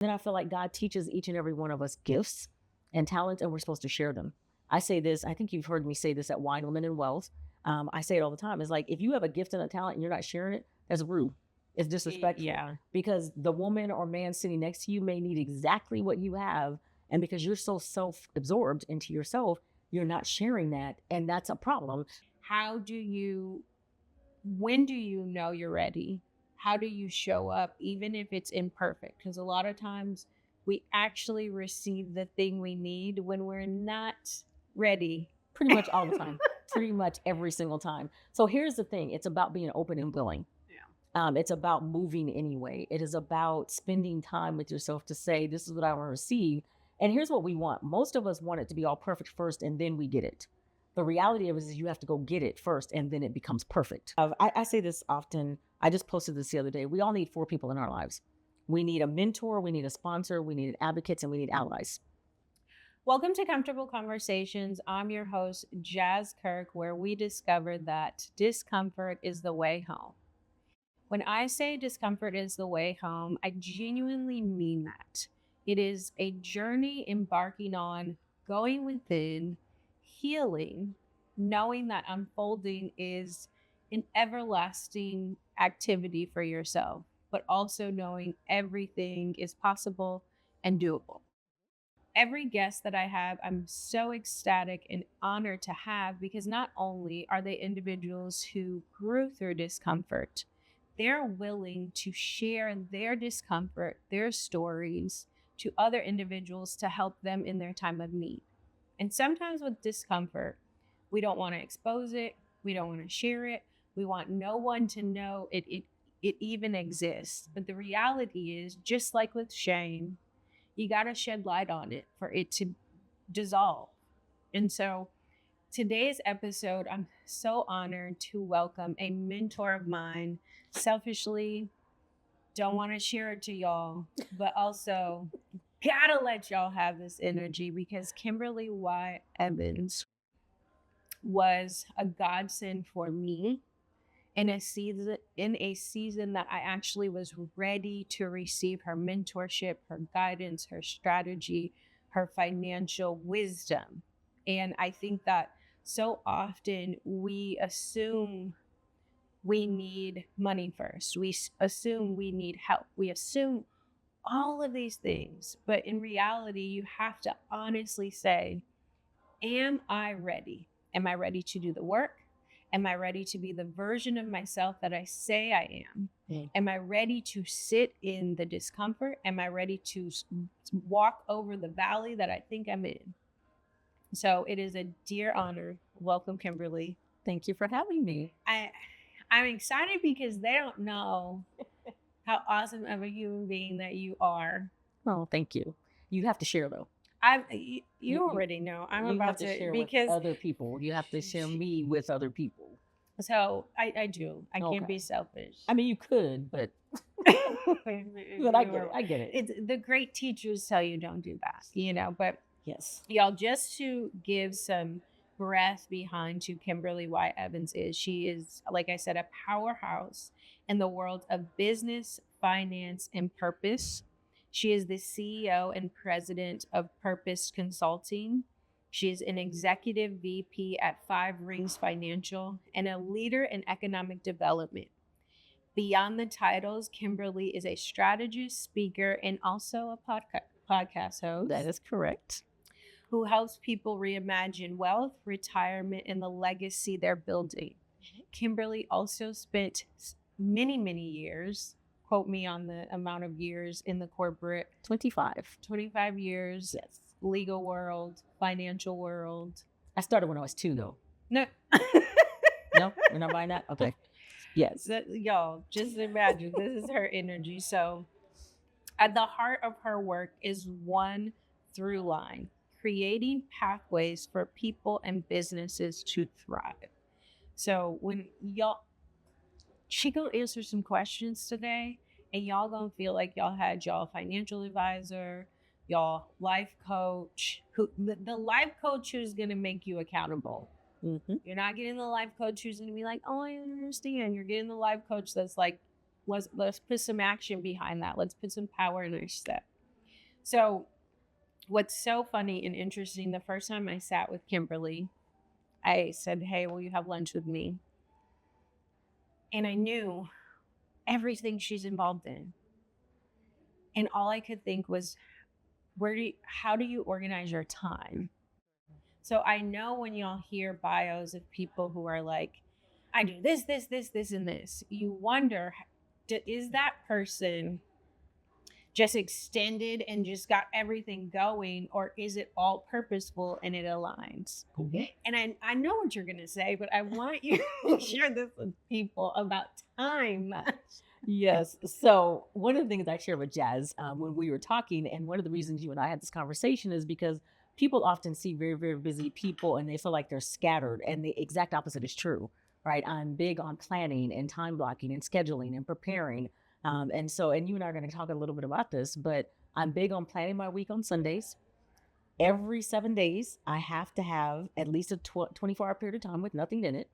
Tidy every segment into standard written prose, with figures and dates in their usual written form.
Then I feel like God teaches each and every one of us gifts and talents, and we're supposed to share them. I say this, I think you've heard me say this at Wine, Women, and Wealth. I say it all the time. It's like, if you have a gift and a talent and you're not sharing it, that's rude. It's disrespectful. Yeah. Because the woman or man sitting next to you may need exactly what you have. And because you're so self-absorbed into yourself, you're not sharing that. And that's a problem. When do you know you're ready? How do you show up, even if it's imperfect? Because a lot of times we actually receive the thing we need when we're not ready. Pretty much all the time. Pretty much every single time. So here's the thing. It's about being open and willing. It's about moving anyway. It is about spending time with yourself to say, this is what I want to receive. And here's what we want. Most of us want it to be all perfect first, and then we get it. The reality of it is you have to go get it first, and then it becomes perfect. I say this often. I just posted this the other day. We all need 4 people in our lives. We need a mentor, we need a sponsor, we need advocates, and we need allies. Welcome to Comfortable Conversations. I'm your host, Jas Kirk, where we discover that discomfort is the way home. When I say discomfort is the way home, I genuinely mean that. It is a journey embarking on going within, healing, knowing that unfolding is an everlasting activity for yourself, but also knowing everything is possible and doable. Every guest that I have, I'm so ecstatic and honored to have, because not only are they individuals who grew through discomfort, they're willing to share their discomfort, their stories to other individuals to help them in their time of need. And sometimes with discomfort, we don't want to expose it. We don't want to share it. We want no one to know it even exists. But the reality is, just like with shame, you got to shed light on it for it to dissolve. And so today's episode, I'm so honored to welcome a mentor of mine. Selfishly, don't want to share it to y'all, but also gotta let y'all have this energy, because Kimberly Y. Evans was a godsend for me in a season that I actually was ready to receive her mentorship, her guidance, her strategy, her financial wisdom. And I think that so often we assume we need money first. We assume we need help. We assume all of these things. But in reality, you have to honestly say, am I ready? Am I ready to do the work? Am I ready to be the version of myself that I say I am? Am I ready to sit in the discomfort? Am I ready to walk over the valley that I think I'm in? So it is a dear honor. Welcome, Kimberly. Thank you for having me. I'm excited because they don't know how awesome of a human being that you are. Oh, thank you. You have to share, though. You already know. I'm you about have to share because with other people. You have to share me with other people. So I do. I can't be selfish. I mean, you could, but but I get it. It's the great teachers tell you don't do that, But yes, y'all, just to give some breath behind who Kimberly Y. Evans is. She is, like I said, a powerhouse in the world of business, finance, and purpose. She is the CEO and president of Purpose Consulting. She is an executive VP at 5 Rings Financial and a leader in economic development. Beyond the titles, Kimberly is a strategist, speaker, and also a podcast host. That is correct. Who helps people reimagine wealth, retirement, and the legacy they're building. Kimberly also spent many, many years, quote me on the amount of years, in the corporate. 25 years. Yes. Legal world, financial world. I started when I was 2, though. No. No, we're not buying that? Okay. Yes. Y'all, just imagine, this is her energy. So at the heart of her work is one through line: creating pathways for people and businesses to thrive. So when she gonna answer some questions today, and y'all gonna feel like y'all had y'all financial advisor, y'all life coach, the life coach who's gonna make you accountable. Mm-hmm. You're not getting the life coach who's gonna be like, oh, I understand. You're getting the life coach that's like, let's put some action behind that. Let's put some power in our step. So what's so funny and interesting, the first time I sat with Kimberly, I said, "Hey, will you have lunch with me?" And I knew everything she's involved in. And all I could think was, how do you organize your time? So I know when y'all hear bios of people who are like, I do this, this, this, this, and this, you wonder, is that person just extended and just got everything going, or is it all purposeful and it aligns? Okay. And I know what you're going to say, but I want you to share this with people about time. Yes. So one of the things I shared with Jas when we were talking, and one of the reasons you and I had this conversation is because people often see very, very busy people and they feel like they're scattered. And the exact opposite is true, right? I'm big on planning and time blocking and scheduling and preparing. And you and I are going to talk a little bit about this, but I'm big on planning my week on Sundays. Every 7 days, I have to have at least a 24-hour period of time with nothing in it.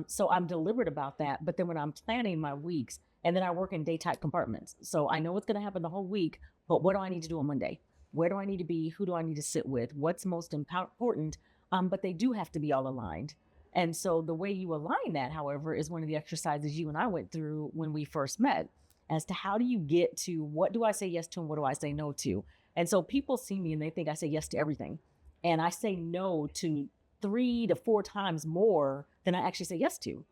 So I'm deliberate about that. But then when I'm planning my weeks, and then I work in day type compartments. So I know what's going to happen the whole week, but what do I need to do on Monday? Where do I need to be? Who do I need to sit with? What's most important? But they do have to be all aligned. And so the way you align that, however, is one of the exercises you and I went through when we first met as to how do you get to what do I say yes to and what do I say no to? And so people see me and they think I say yes to everything. And I say no to 3 to 4 times more than I actually say yes to,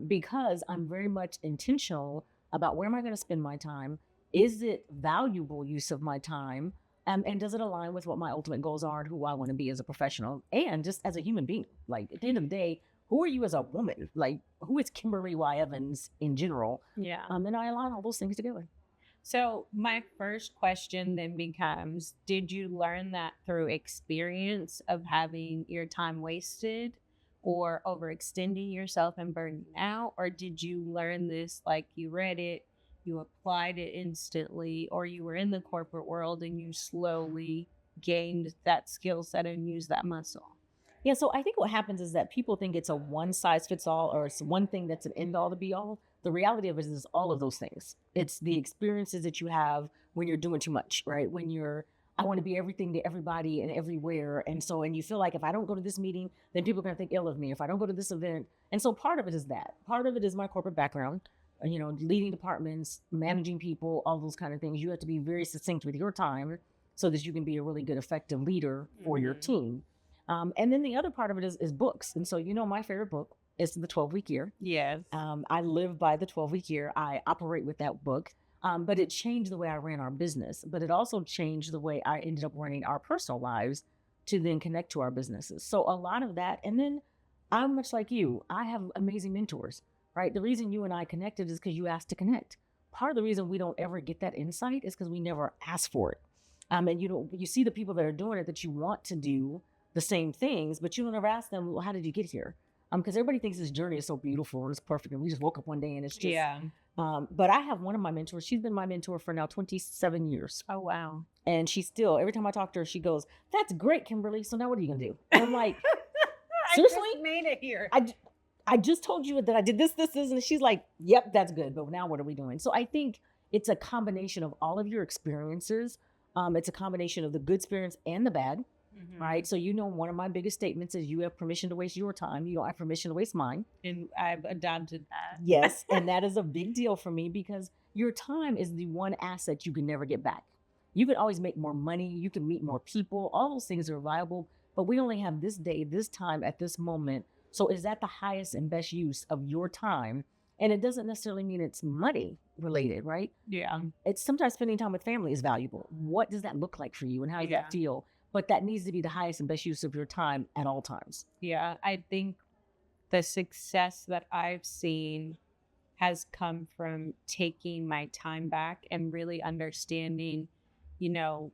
because I'm very much intentional about where am I going to spend my time? Is it valuable use of my time? And does it align with what my ultimate goals are and who I want to be as a professional and just as a human being? Like at the end of the day, who are you as a woman? Like who is Kimberly Y. Evans in general? Yeah. And I align all those things together. So my first question then becomes, did you learn that through experience of having your time wasted or overextending yourself and burning out? Or did you learn this like you read it, you applied it instantly, or you were in the corporate world and you slowly gained that skill set and used that muscle? Yeah, so I think what happens is that people think it's a one size fits all or it's one thing that's an end all to be all. The reality of it is all of those things. It's the experiences that you have when you're doing too much, right? When you're, I want to be everything to everybody and everywhere. And you feel like if I don't go to this meeting, then people are going to think ill of me. If I don't go to this event. And so part of it is that. Part of it is my corporate background, leading departments, managing people, all those kind of things. You have to be very succinct with your time so that you can be a really good, effective leader for your team. And then the other part of it is books. And so, my favorite book is The 12-Week Year. Yes. I live by the 12-week year. I operate with that book. But it changed the way I ran our business. But it also changed the way I ended up running our personal lives to then connect to our businesses. So a lot of that. And then I'm much like you. I have amazing mentors, right? The reason you and I connected is because you asked to connect. Part of the reason we don't ever get that insight is because we never asked for it. And you see the people that are doing it that you want to do the same things, but you don't ever ask them, well, how did you get here? Because everybody thinks this journey is so beautiful and it's perfect. And we just woke up one day and it's just, Yeah. But I have one of my mentors. She's been my mentor for now 27 years. Oh, wow. And she still, every time I talk to her, she goes, that's great, Kimberly. So now what are you going to do? And I'm like, seriously? I just made it here. I just told you that I did this. And she's like, yep, that's good. But now what are we doing? So I think it's a combination of all of your experiences. It's a combination of the good experience and the bad. Mm-hmm. Right. So, one of my biggest statements is you have permission to waste your time. You don't have permission to waste mine. And I've adopted that. Yes. And that is a big deal for me because your time is the one asset you can never get back. You can always make more money. You can meet more people. All those things are viable, but we only have this day, this time at this moment. So is that the highest and best use of your time? And it doesn't necessarily mean it's money related, right? Yeah. It's sometimes spending time with family is valuable. What does that look like for you and how you feel? But that needs to be the highest and best use of your time at all times. Yeah, I think the success that I've seen has come from taking my time back and really understanding,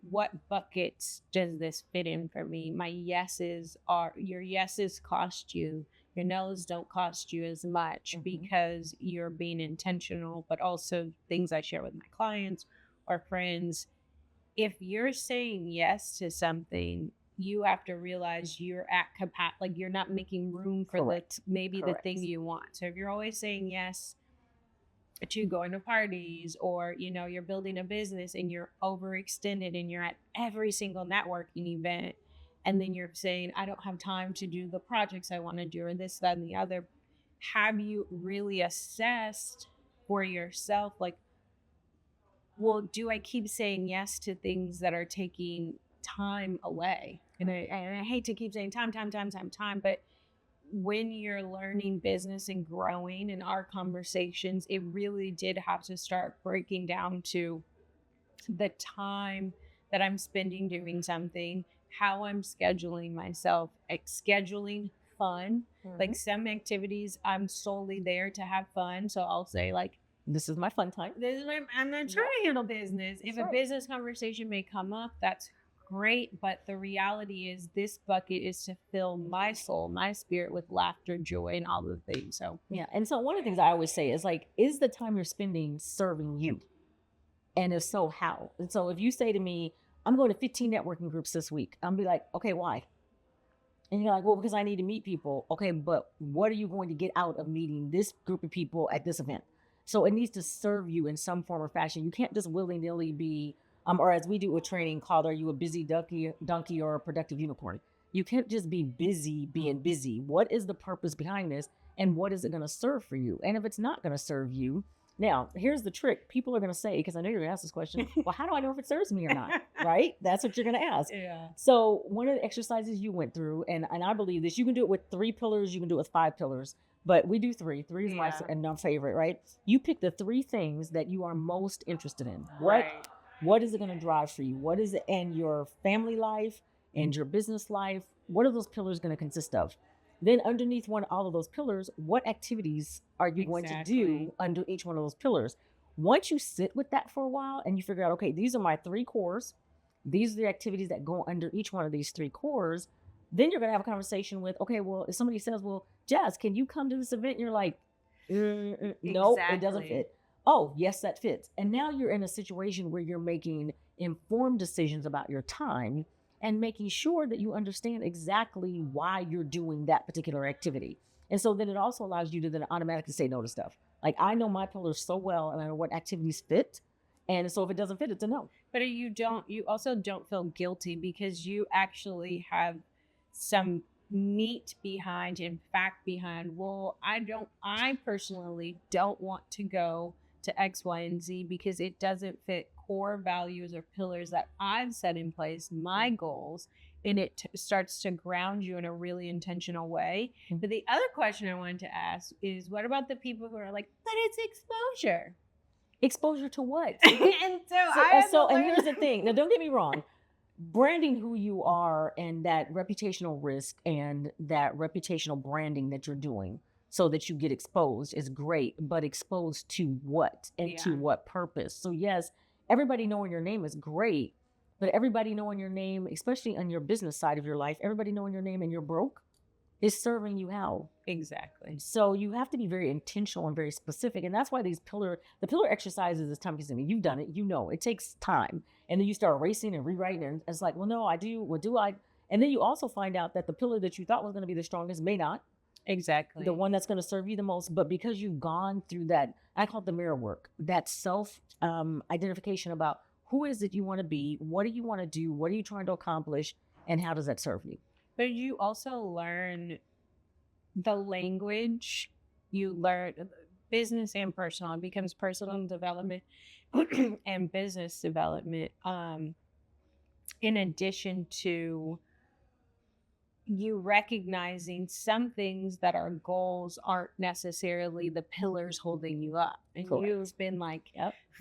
what buckets does this fit in for me? My yeses your yeses cost you. Your no's don't cost you as much because you're being intentional, but also things I share with my clients or friends. If you're saying yes to something, you have to realize you're at capacity, like you're not making room for maybe the thing you want. So if you're always saying yes, to going to parties, or you're building a business and you're overextended and you're at every single networking event, and then you're saying, I don't have time to do the projects I want to do, or this, that, and the other. Have you really assessed for yourself, like, well, do I keep saying yes to things that are taking time away? And I hate to keep saying time, but when you're learning business and growing in our conversations, it really did have to start breaking down to the time that I'm spending doing something, how I'm scheduling myself, scheduling fun. Like some activities, I'm solely there to have fun. So I'll say, like, this is my fun time. I'm not trying to handle business. If a business conversation may come up, that's great. But the reality is, this bucket is to fill my soul, my spirit with laughter, joy, and all the things. So, yeah. And so one of the things I always say is, like, is the time you're spending serving you? And if so, how? And so if you say to me, I'm going to 15 networking groups this week, I'm be like, okay, why? And you're like, well, because I need to meet people. Okay, but what are you going to get out of meeting this group of people at this event? So it needs to serve you in some form or fashion. You can't just willy-nilly be, or as we do a training called, are you a busy donkey or a productive unicorn? You can't just be busy being busy. What is the purpose behind this? And what is it going to serve for you? And if it's not going to serve you, now, here's the trick. People are going to say, because I know you're going to ask this question, well, how do I know if it serves me or not? Right? That's what you're going to ask. Yeah. So one of the exercises you went through, and I believe this, you can do it with 3 pillars, you can do it with 5 pillars, but we do 3. 3 is my favorite, right? You pick the 3 things that you are most interested in. What is it going to drive for you? What is it in your family life and your business life? What are those pillars going to consist of? Then underneath all of those pillars, what activities are you going to do under each one of those pillars? Once you sit with that for a while and you figure out, okay, these are my 3 cores. These are the activities that go under each one of these 3 cores. Then you're going to have a conversation with, okay, well, if somebody says, well, Jas, can you come to this event? And you're like, no, it doesn't fit. Oh, yes, that fits. And now you're in a situation where you're making informed decisions about your time and making sure that you understand exactly why you're doing that particular activity. And so then it also allows you to then automatically say no to stuff. Like, I know my pillars so well and I know what activities fit. And so if it doesn't fit, it's a no. But you also don't feel guilty because you actually have some meat behind and fact behind, well, I personally don't want to go to X, Y, and Z because it doesn't fit core values or pillars that I've set in place, my goals, and it starts to ground you in a really intentional way. But the other question I wanted to ask is, what about the people who are like, but it's exposure? Exposure to what? And here's the thing. Now, don't get me wrong. Branding who you are and that reputational risk and that reputational branding that you're doing so that you get exposed is great, but exposed to what and to what purpose? So yes, everybody knowing your name is great, but everybody knowing your name, especially on your business side of your life, everybody knowing your name and you're broke is serving you how? Exactly. So you have to be very intentional and very specific. And that's why the pillar exercises is time consuming. You've done it, it takes time. And then you start erasing and rewriting and it's like, well, no, I do. What do I? And then you also find out that the pillar that you thought was going to be the strongest may not. Exactly. The one that's going to serve you the most. But because you've gone through that, I call it the mirror work, that self identification about who is it you want to be? What do you want to do? What are you trying to accomplish? And how does that serve you? But you also learn the language, you learn business and personal. It becomes personal development and business development. In addition to you recognizing some things that are goals aren't necessarily the pillars holding you up. And Correct. You've been like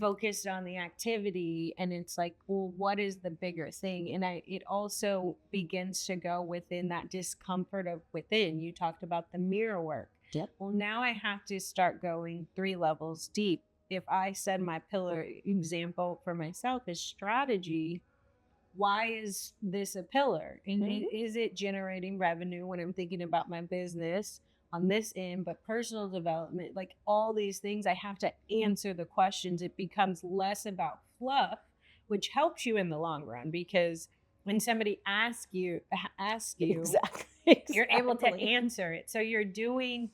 focused on the activity, and it's like, well, what is the bigger thing? And it also begins to go within that discomfort of within. You talked about the mirror work. Yep. Well, now I have to start going 3 levels deep. If I said my pillar example for myself is strategy, why is this a pillar? And is it generating revenue when I'm thinking about my business on this end? But personal development, like all these things, I have to answer the questions. It becomes less about fluff, which helps you in the long run, because when somebody asks you, exactly. you're able to answer it. So you're doing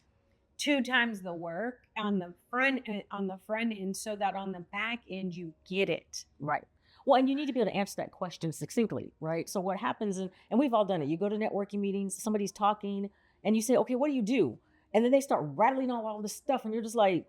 2 times the work on the front end so that on the back end you get it. Right. Well, and you need to be able to answer that question succinctly, right? So what happens, and we've all done it. You go to networking meetings, somebody's talking, and you say, okay, what do you do? And then they start rattling on all this stuff, and you're just like,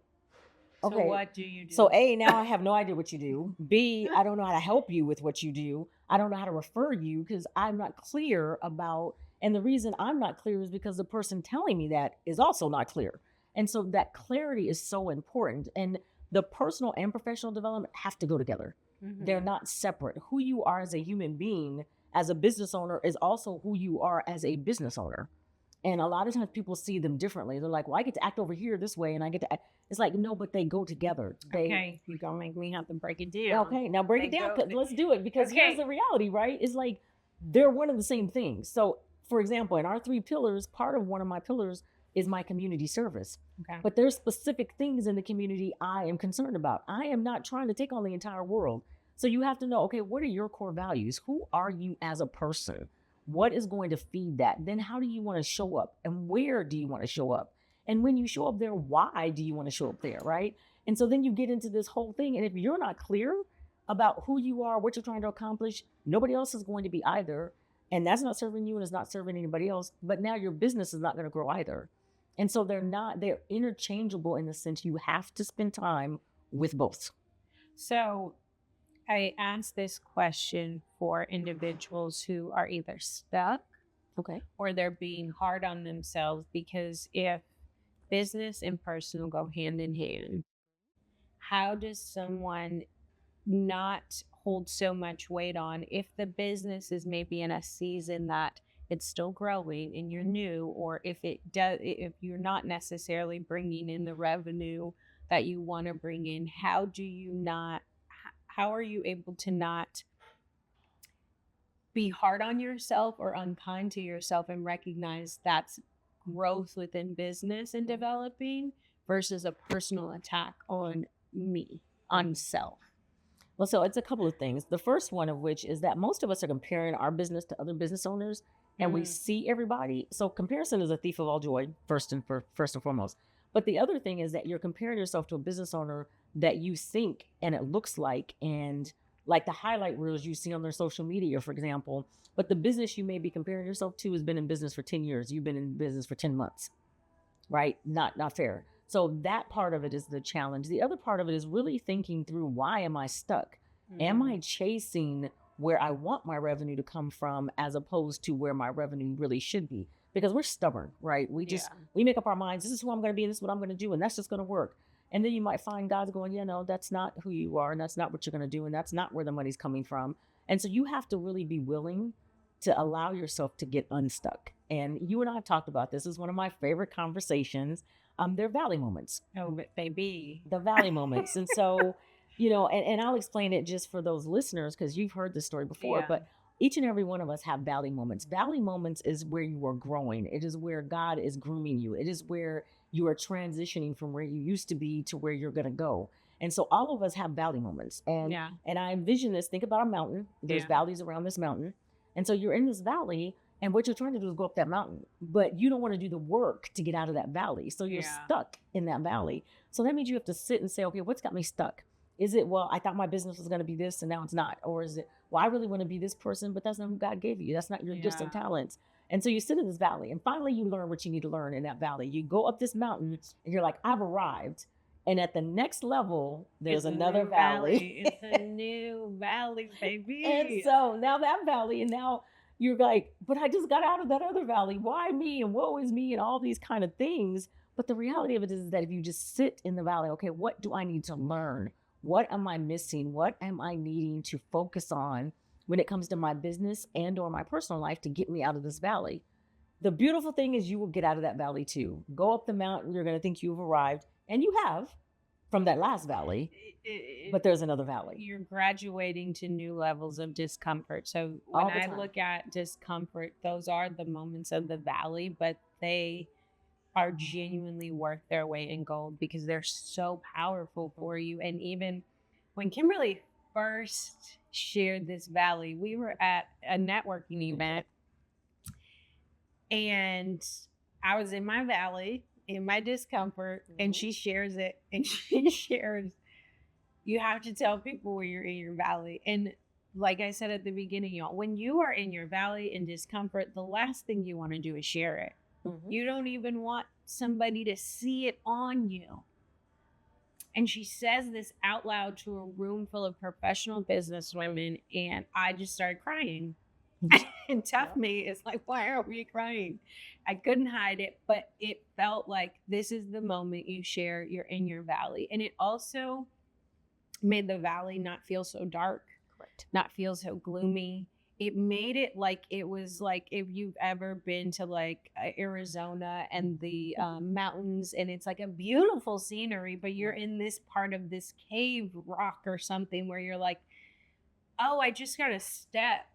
So okay. what do you do? So A, now I have no idea what you do. B, I don't know how to help you with what you do. I don't know how to refer you because I'm not clear about, and the reason I'm not clear is because the person telling me that is also not clear. And so that clarity is so important. And the personal and professional development have to go together. They're not separate. Who you are as a human being, as a business owner, is also who you are as a business owner. And a lot of times people see them differently. They're like, well, I get to act over here this way and I get to act. It's like, no, but they go together. Okay, you're going to make me have to break it down. Okay, now break it down. Let's do it because here's the reality, right? It's like they're one of the same things. So, for example, in our 3 pillars, part of one of my pillars is my community service. Okay. But there's specific things in the community I am concerned about. I am not trying to take on the entire world. So you have to know, okay, what are your core values? Who are you as a person? What is going to feed that? Then how do you want to show up? And where do you want to show up? And when you show up there, why do you want to show up there, right? And so then you get into this whole thing. And if you're not clear about who you are, what you're trying to accomplish, nobody else is going to be either. And that's not serving you and it's not serving anybody else. But now your business is not going to grow either. And so they're interchangeable in the sense you have to spend time with both. So I asked this question for individuals who are either stuck, okay, or they're being hard on themselves, because if business and personal go hand in hand, how does someone not hold so much weight on if the business is maybe in a season that it's still growing and you're new, or if you're not necessarily bringing in the revenue that you want to bring in, how are you able to not be hard on yourself or unkind to yourself and recognize that's growth within business and developing versus a personal attack on self? Well, so it's a couple of things. The first one of which is that most of us are comparing our business to other business owners, and we see everybody. So comparison is a thief of all joy, first and foremost. But the other thing is that you're comparing yourself to a business owner that you think and it looks like, and like the highlight reels you see on their social media, for example. But the business you may be comparing yourself to has been in business for 10 years. You've been in business for 10 months, right? Not fair. So that part of it is the challenge. The other part of it is really thinking through, why am I stuck? Am I chasing where I want my revenue to come from as opposed to where my revenue really should be? Because we're stubborn, right? We make up our minds, this is who I'm going to be, and this is what I'm going to do, and that's just going to work. And then you might find God's going, that's not who you are, and that's not what you're going to do, and that's not where the money's coming from. And so you have to really be willing to allow yourself to get unstuck. And you and I have talked about this. This is one of my favorite conversations. They're valley moments. Oh, but baby. The valley moments. And so, and I'll explain it just for those listeners, because you've heard this story before, but each and every one of us have valley moments. Valley moments is where you are growing. It is where God is grooming you. It is where you are transitioning from where you used to be to where you're going to go. And so all of us have valley moments. And I envision this. Think about a mountain. There's valleys around this mountain. And so you're in this valley, and what you're trying to do is go up that mountain, but you don't want to do the work to get out of that valley. So you're stuck in that valley. So that means you have to sit and say, okay, what's got me stuck? Is it, well, I thought my business was going to be this and now it's not? Or is it, well, I really want to be this person, but that's not who God gave you. That's not your gifts and talents. And so you sit in this valley, and finally you learn what you need to learn in that valley. You go up this mountain and you're like, I've arrived. And at the next level, there's another valley. It's a new valley, baby. And so now that valley, and now you're like, but I just got out of that other valley. Why me? And woe is me? And all these kind of things. But the reality of it is that if you just sit in the valley, okay, what do I need to learn? What am I missing? What am I needing to focus on when it comes to my business and or my personal life to get me out of this valley? The beautiful thing is you will get out of that valley too. Go up the mountain. You're going to think you've arrived, and you have from that last valley, but there's another valley. You're graduating to new levels of discomfort. So when I look at discomfort, those are the moments of the valley, but they are genuinely worth their weight in gold because they're so powerful for you. And even when Kimberly first shared this valley, we were at a networking event and I was in my valley in my discomfort, and she shares it, and she shares, you have to tell people when you're in your valley. And like I said at the beginning, y'all, when you are in your valley in discomfort, the last thing you want to do is share it. You don't even want somebody to see it on you. And she says this out loud to a room full of professional business women, and I just started crying. And tough me is like, why are we crying? I couldn't hide it, but it felt like this is the moment you share you're in your valley. And it also made the valley not feel so dark, Correct. Not feel so gloomy. It made it like it was like if you've ever been to like Arizona and the mountains, and it's like a beautiful scenery, but you're in this part of this cave rock or something where you're like, oh, I just got to step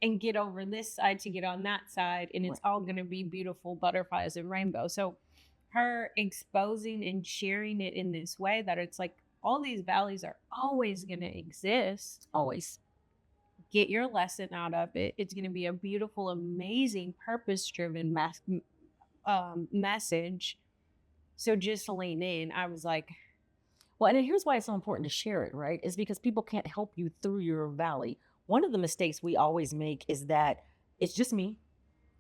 and get over this side to get on that side, and it's all going to be beautiful butterflies and rainbows. So her exposing and sharing it in this way that it's like all these valleys are always going to exist. Always. Get your lesson out of it. It's going to be a beautiful, amazing, purpose-driven message. So just lean in. I was like, well, and here's why it's so important to share it, right? Is because people can't help you through your valley. One of the mistakes we always make is that it's just me,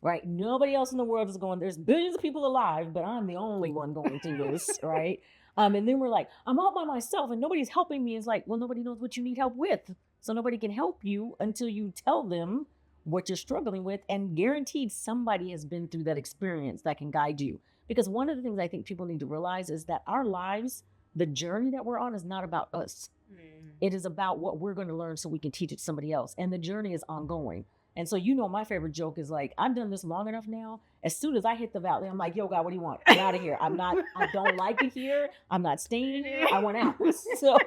right? Nobody else in the world is going, there's billions of people alive, but I'm the only one going through this, right? And then we're like, I'm all by myself and nobody's helping me. It's like, well, nobody knows what you need help with. So nobody can help you until you tell them what you're struggling with, and guaranteed somebody has been through that experience that can guide you. Because one of the things I think people need to realize is that our lives, the journey that we're on, is not about us. It is about what we're going to learn so we can teach it to somebody else. And the journey is ongoing. And so, you know, my favorite joke is like, I've done this long enough now. As soon as I hit the valley, I'm like, yo, God, what do you want? I'm out of here. I don't like it here. I'm not staying here. I want out. So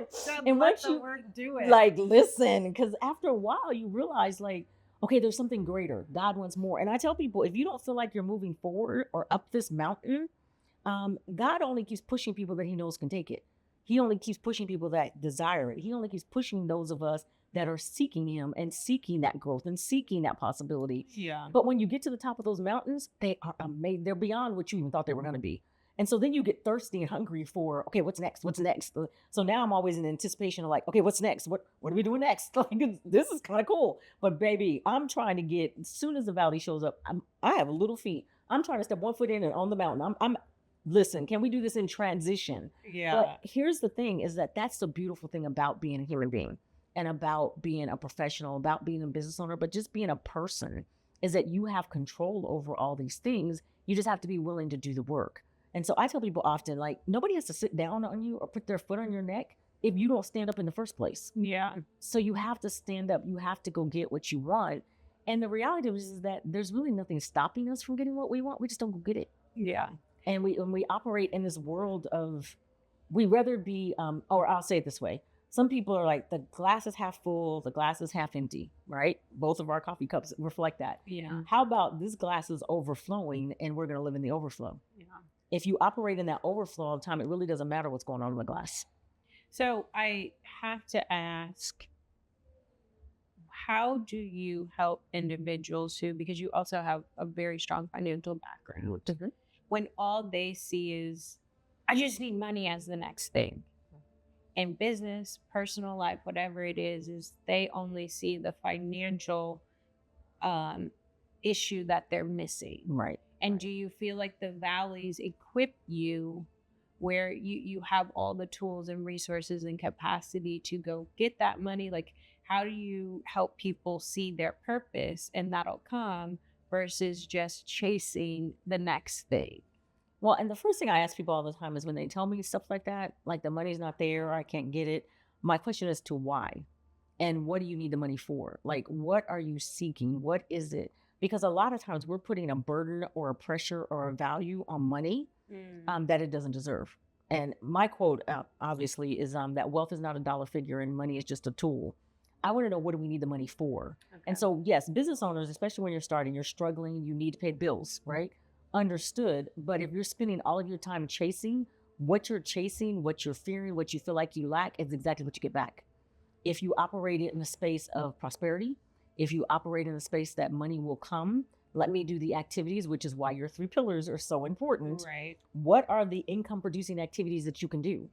and once you do it, like, listen, because after a while you realize like, okay, there's something greater. God wants more. And I tell people, if you don't feel like you're moving forward or up this mountain, God only keeps pushing people that he knows can take it. He only keeps pushing people that desire it. He only keeps pushing those of us that are seeking him and seeking that growth and seeking that possibility. Yeah. But when you get to the top of those mountains, they are amazing. They're beyond what you even thought they were going to be. And so then you get thirsty and hungry for, okay, what's next? What's next? So now I'm always in anticipation of like, okay, what's next? What are we doing next? Like, this is kind of cool. But baby, I'm trying to get, as soon as the valley shows up, I have little feet. I'm trying to step one foot in and on the mountain. Listen, can we do this in transition? Yeah. But here's the thing is that that's the beautiful thing about being a human being and about being a professional, about being a business owner, but just being a person, is that you have control over all these things. You just have to be willing to do the work. And so I tell people often, like, nobody has to sit down on you or put their foot on your neck if you don't stand up in the first place. Yeah. So you have to stand up. You have to go get what you want. And the reality is that there's really nothing stopping us from getting what we want. We just don't go get it. Yeah. And when we operate in this world of, we rather be, or I'll say it this way. Some people are like, the glass is half full, the glass is half empty, right? Both of our coffee cups reflect that. Yeah. How about this glass is overflowing and we're going to live in the overflow? Yeah. If you operate in that overflow all the time, it really doesn't matter what's going on in the glass. So I have to ask, how do you help individuals who, because you also have a very strong financial background, when all they see is, I just need money as the next thing. In business, personal life, whatever it is they only see the financial issue that they're missing. Right. And do you feel like the valleys equip you where you have all the tools and resources and capacity to go get that money? Like, how do you help people see their purpose and that'll come versus just chasing the next thing? Well, and the first thing I ask people all the time is when they tell me stuff like that, like the money's not there, or I can't get it. My question is to why? And what do you need the money for? Like, what are you seeking? What is it? Because a lot of times we're putting a burden or a pressure or a value on money that it doesn't deserve. And my quote, obviously, is that wealth is not a dollar figure and money is just a tool. I want to know, what do we need the money for? Okay. And so, yes, business owners, especially when you're starting, you're struggling, you need to pay bills, right? Understood. But if you're spending all of your time chasing, what you're fearing, what you feel like you lack is exactly what you get back. If you operate in a space of prosperity, if you operate in a space that money will come, Let me do the activities, which is why your 3 pillars are so important. Right. What are the income producing activities that you can do?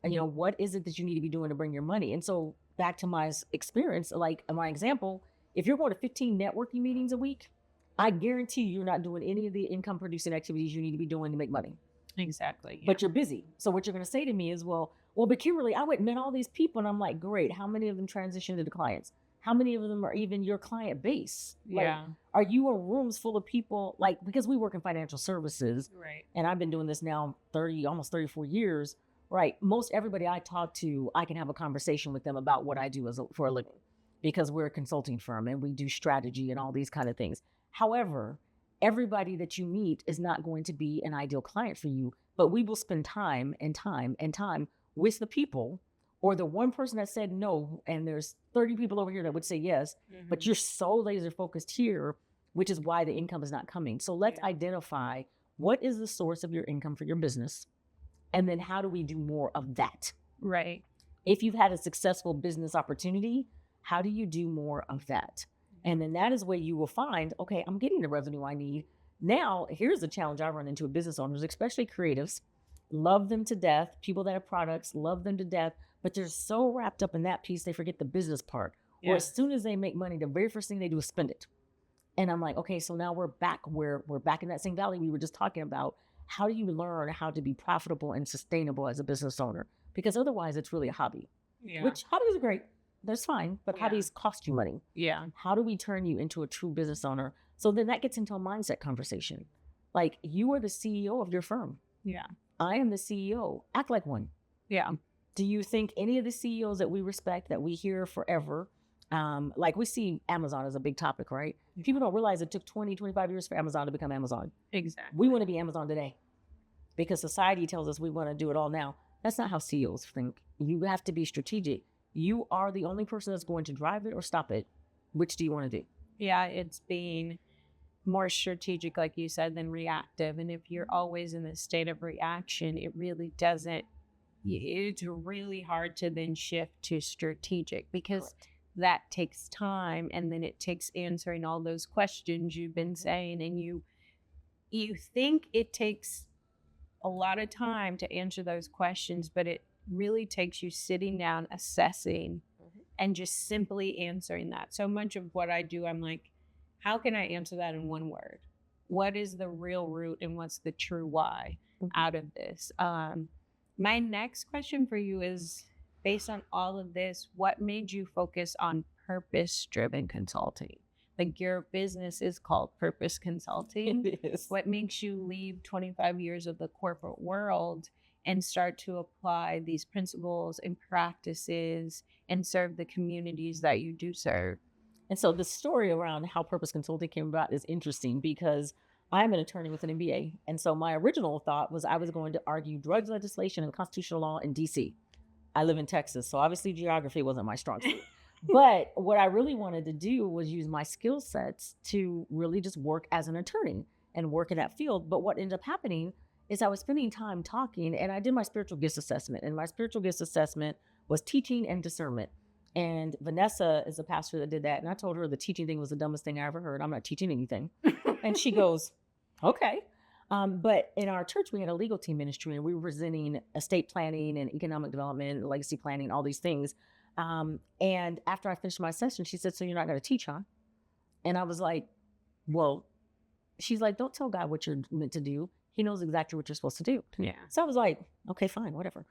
And, what is it that you need to be doing to bring your money? And so back to my experience, like my example, if you're going to 15 networking meetings a week, I guarantee you're not doing any of the income producing activities you need to be doing to make money. Exactly. But you're busy. So what you're going to say to me is, well, but Kimberly, I went and met all these people. And I'm like, great. How many of them transitioned into clients? How many of them are even your client base? Yeah. Are you in rooms full of people? Like, because we work in financial services, Right. and I've been doing this now almost 34 years, right? Most everybody I talk to, I can have a conversation with them about what I do for a living, because we're a consulting firm and we do strategy and all these kind of things. However, everybody that you meet is not going to be an ideal client for you, but we will spend time and time and time with the people, or the one person that said no, and there's 30 people over here that would say yes, but you're so laser focused here, which is why the income is not coming. So let's identify what is the source of your income for your business, and then how do we do more of that? Right. If you've had a successful business opportunity, how do you do more of that? And then that is where you will find, okay, I'm getting the revenue I need. Now, here's the challenge I run into with business owners, especially creatives. Love them to death. People that have products, love them to death, but they're so wrapped up in that piece, they forget the business part. Or as soon as they make money, the very first thing they do is spend it. And I'm like, okay, so now we're back in that same valley we were just talking about. How do you learn how to be profitable and sustainable as a business owner? Because otherwise it's really a hobby, which hobbies are great. That's fine, but hobbies cost you money. Yeah. How do we turn you into a true business owner? So then that gets into a mindset conversation. Like, you are the CEO of your firm. Yeah. I am the CEO. Act like one. Yeah. Do you think any of the CEOs that we respect, that we hear forever, like we see Amazon as a big topic, right? People don't realize it took 20, 25 years for Amazon to become Amazon. Exactly. We want to be Amazon today because society tells us we want to do it all now. That's not how CEOs think. You have to be strategic. You are the only person that's going to drive it or stop it. Which do you want to do? Yeah, it's being more strategic, like you said, than reactive. And if you're always in this state of reaction, it really doesn't, it's really hard to then shift to strategic, because that takes time, and then it takes answering all those questions you've been saying, and you think it takes a lot of time to answer those questions, but it really takes you sitting down, assessing, and just simply answering that. So much of what I do, I'm like, how can I answer that in one word? What is the real root and what's the true why out of this? My next question for you is, based on all of this, what made you focus on purpose-driven consulting? Like, your business is called Purpose Consulting. It is. What makes you leave 25 years of the corporate world and start to apply these principles and practices and serve the communities that you do serve? And so the story around how Purpose Consulting came about is interesting, because I'm an attorney with an MBA. And so my original thought was I was going to argue drugs legislation and constitutional law in DC. I live in Texas, so obviously geography wasn't my strong suit. But what I really wanted to do was use my skill sets to really just work as an attorney and work in that field. But what ended up happening is I was spending time talking, and I did my spiritual gifts assessment. And my spiritual gifts assessment was teaching and discernment. And Vanessa is a pastor that did that. And I told her the teaching thing was the dumbest thing I ever heard. I'm not teaching anything. And she goes, okay. But in our church, we had a legal team ministry, and we were presenting estate planning and economic development, legacy planning, all these things. And after I finished my session, she said, so you're not going to teach, huh? And I was like, well, she's like, don't tell God what you're meant to do. He knows exactly what you're supposed to do. Yeah. So I was like, okay, fine, whatever.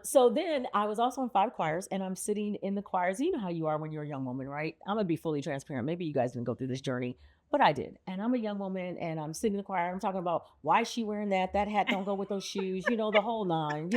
So then I was also in 5 choirs, and I'm sitting in the choirs. You know how you are when you're a young woman, right? I'm going to be fully transparent. Maybe you guys didn't go through this journey, but I did. And I'm a young woman, and I'm sitting in the choir. I'm talking about, why is she wearing that? That hat don't go with those shoes. You know, the whole nine,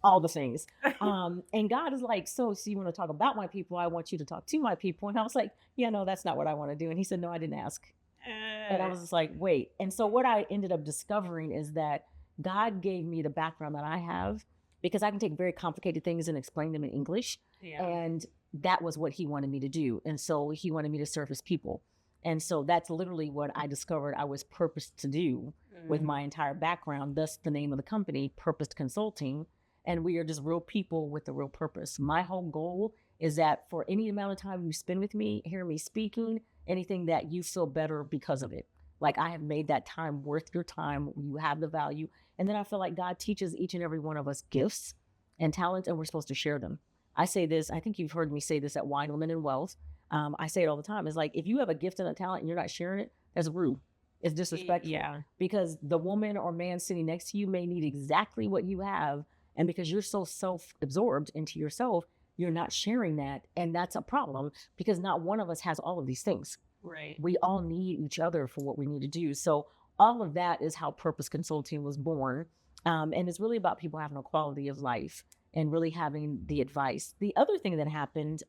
all the things. And God is like, so you want to talk about my people? I want you to talk to my people. And I was like, yeah, no, that's not what I want to do. And he said, no, I didn't ask. And I was just like, wait. And so what I ended up discovering is that God gave me the background that I have, because I can take very complicated things and explain them in English. Yeah. And that was what he wanted me to do. And so he wanted me to serve his people. And so that's literally what I discovered I was purposed to do with my entire background. Thus the name of the company, Purpose Consulting. And we are just real people with a real purpose. My whole goal is that for any amount of time you spend with me, hear me speaking, anything that you feel better because of it. Like I have made that time worth your time. You have the value. And then I feel like God teaches each and every one of us gifts and talents, and we're supposed to share them. I say this, I think you've heard me say this at Wine, Women, and Wealth. I say it all the time. It's like, if you have a gift and a talent and you're not sharing it, that's rude. It's disrespectful. Yeah. Because the woman or man sitting next to you may need exactly what you have. And because you're so self-absorbed into yourself, you're not sharing that. And that's a problem because not one of us has all of these things. Right. We all need each other for what we need to do. So all of that is how Purpose Consulting was born. And it's really about people having a quality of life and really having the advice. The other thing that happened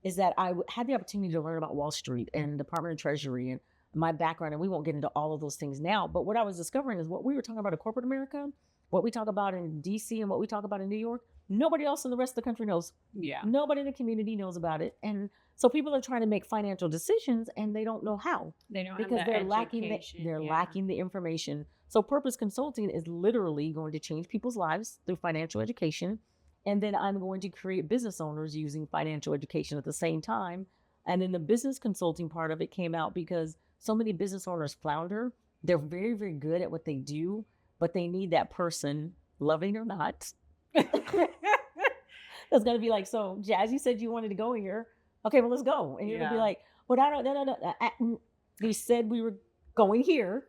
is that I had the opportunity to learn about Wall Street and Department of Treasury and my background. And we won't get into all of those things now. But what I was discovering is what we were talking about in corporate America, what we talk about in DC and what we talk about in New York, nobody else in the rest of the country knows. Yeah. Nobody in the community knows about it. And so people are trying to make financial decisions and they don't know how. They don't Because have the they're lacking lacking the information. So Purpose Consulting is literally going to change people's lives through financial education. And then I'm going to create business owners using financial education at the same time. And then the business consulting part of it came out because so many business owners flounder. They're very, very good at what they do, but they need that person, loving or not, that's going to be like, so Jas, you said you wanted to go here. Okay, well, let's go. And you're going to be like, but I don't, no. We said we were going here.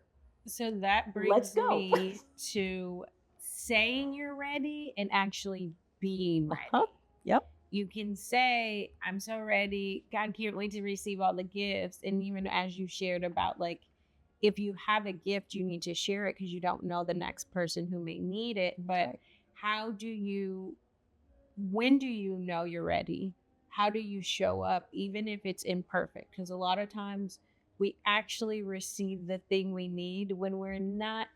So that brings me to saying you're ready and actually being ready. Yep. You can say, I'm so ready. God can't wait to receive all the gifts. And even as you shared about, like, if you have a gift, you need to share it because you don't know the next person who may need it. But when do you know you're ready? How do you show up, even if it's imperfect? Because a lot of times we actually receive the thing we need when we're not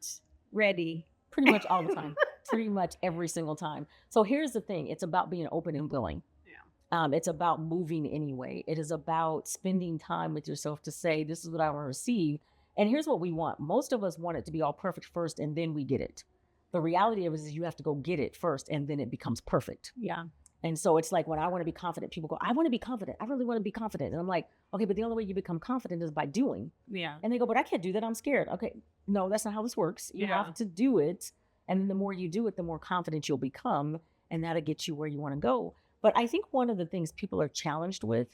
ready. Pretty much all the time. Pretty much every single time. So here's the thing. It's about being open and willing. Yeah. It's about moving anyway. It is about spending time with yourself to say, this is what I want to receive. And here's what we want. Most of us want it to be all perfect first, and then we get it. The reality of it is you have to go get it first, and then it becomes perfect. Yeah. And so it's like when I want to be confident, people go, I want to be confident. I really want to be confident. And I'm like, okay, but the only way you become confident is by doing. Yeah. And they go, but I can't do that. I'm scared. Okay. No, that's not how this works. You have to do it. And then the more you do it, the more confident you'll become. And that'll get you where you want to go. But I think one of the things people are challenged with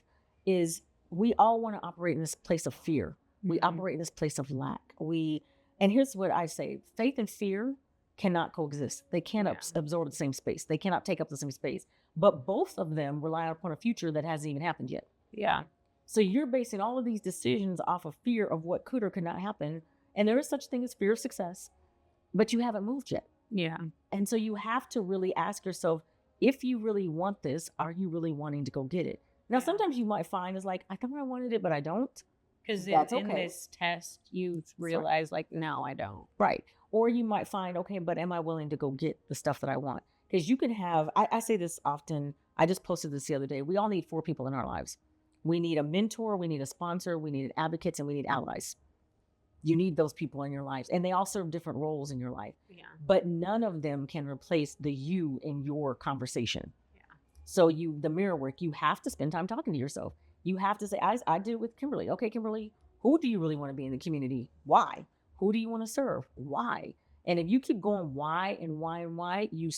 is we all want to operate in this place of fear. We operate in this place of lack. And here's what I say, faith and fear cannot coexist. They can't absorb the same space. They cannot take up the same space. But both of them rely upon a future that hasn't even happened yet. Yeah. So you're basing all of these decisions off of fear of what could or could not happen. And there is such thing as fear of success, but you haven't moved yet. Yeah. And so you have to really ask yourself, if you really want this, are you really wanting to go get it? Now, sometimes you might find it's like, I thought I wanted it, but I don't. Because in this test, you realize like, no, I don't. Right. Or you might find, okay, but am I willing to go get the stuff that I want? Because you can have, I say this often, I just posted this the other day. We all need 4 people in our lives. We need a mentor, we need a sponsor, we need advocates, and we need allies. You need those people in your lives. And they all serve different roles in your life. Yeah. But none of them can replace the you in your conversation. Yeah. So the mirror work, you have to spend time talking to yourself. You have to say, I did it with Kimberly. Okay, Kimberly, who do you really want to be in the community? Why? Who do you want to serve? Why? And if you keep going why and why and why, you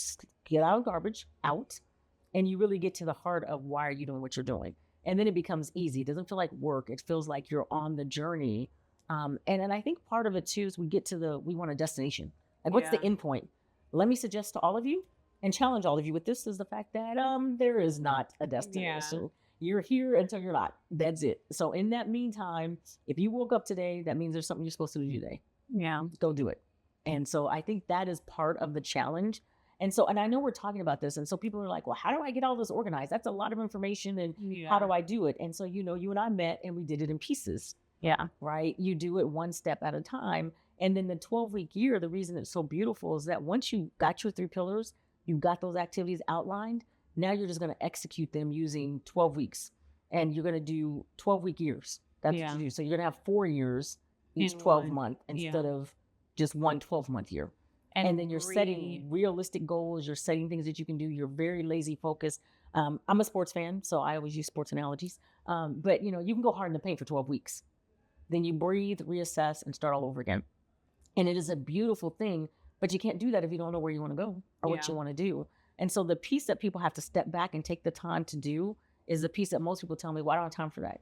get out of garbage, and you really get to the heart of why are you doing what you're doing. And then it becomes easy. It doesn't feel like work. It feels like you're on the journey. And I think part of it too is we want a destination. Like what's the end point? Let me suggest to all of you and challenge all of you with this is the fact that there is not a destination. Yeah. You're here until you're not. That's it. So in that meantime, if you woke up today, that means there's something you're supposed to do today. Yeah. Go do it. And so I think that is part of the challenge. And I know we're talking about this. And so people are like, well, how do I get all this organized? That's a lot of information. And how do I do it? And so, you and I met and we did it in pieces. Yeah. Right. You do it one step at a time. And then the 12-week year, the reason it's so beautiful is that once you got your 3 pillars, you got those activities outlined. Now you're just going to execute them using 12 weeks and you're going to do 12-week years. That's what you do. So you're going to have 4 years each 12-month instead of just one 12-month year. And then you're setting realistic goals. You're setting things that you can do. You're very lazy focused. I'm a sports fan, so I always use sports analogies. But you can go hard in the paint for 12 weeks. Then you breathe, reassess, and start all over again. And it is a beautiful thing, but you can't do that if you don't know where you want to go or what you want to do. And so the piece that people have to step back and take the time to do is the piece that most people tell me, well, I don't have time for that.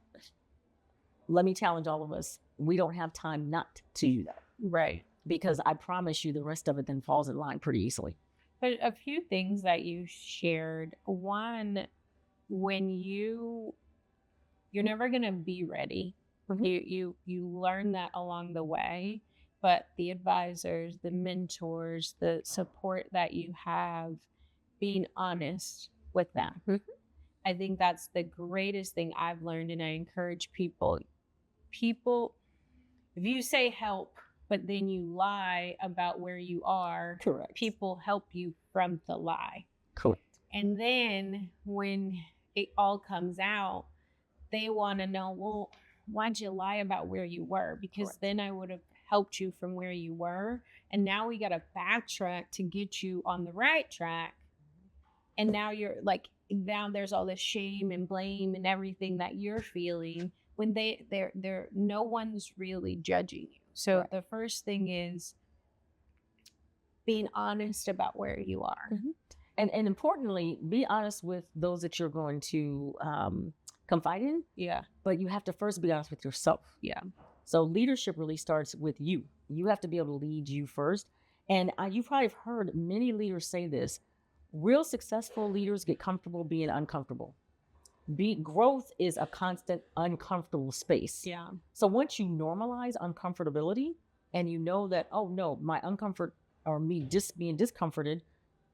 Let me challenge all of us. We don't have time not to do that. Right. Because I promise you the rest of it then falls in line pretty easily. But a few things that you shared. One, when you're never going to be ready. Mm-hmm. You learn that along the way, but the advisors, the mentors, the support that you have, being honest with them. Mm-hmm. I think that's the greatest thing I've learned, and I encourage people, if you say help, but then you lie about where you are, correct, people help you from the lie. Correct. And then when it all comes out, they want to know, well, why'd you lie about where you were? Because correct, then I would have helped you from where you were. And now we got to backtrack to get you on the right track. And now you're like, now there's all this shame and blame and everything that you're feeling when they're no one's really judging you. So right, the first thing is being honest about where you are. Mm-hmm. And importantly, be honest with those that you're going to confide in. Yeah. But you have to first be honest with yourself. Yeah. So leadership really starts with you. You have to be able to lead you first. And you probably have heard many leaders say this. Real successful leaders get comfortable being uncomfortable. Growth is a constant uncomfortable space. Yeah. So once you normalize uncomfortability and you know that, oh no, my uncomfort or me just being discomforted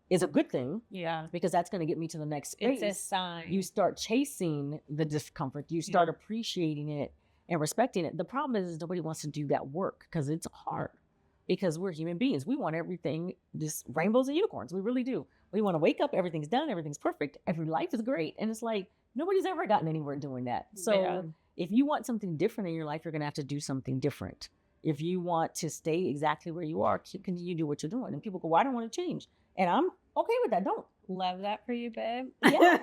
is a good thing. Yeah. Because that's going to get me to the next space. It's a sign. You start chasing the discomfort. You start appreciating it and respecting it. The problem is nobody wants to do that work because it's hard. Because we're human beings. We want everything, just rainbows and unicorns. We really do. We want to wake up, everything's done, everything's perfect, every life is great. And it's like, nobody's ever gotten anywhere doing that. So if you want something different in your life, you're going to have to do something different. If you want to stay exactly where you are, continue to do what you're doing. And people go, well, I don't want to change. And I'm okay with that. Don't. Love that for you, babe. Yeah,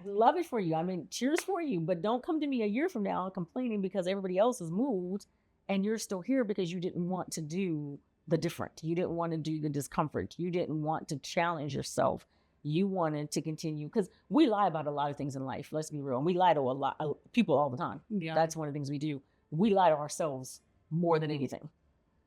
love it for you. I mean, cheers for you. But don't come to me a year from now complaining because everybody else has moved and you're still here because you didn't want to do the different. You didn't want to do the discomfort. You didn't want to challenge yourself. You wanted to continue because we lie about a lot of things in life. Let's be real. And we lie to a lot of people all the time. Yeah. That's one of the things we do. We lie to ourselves more than anything.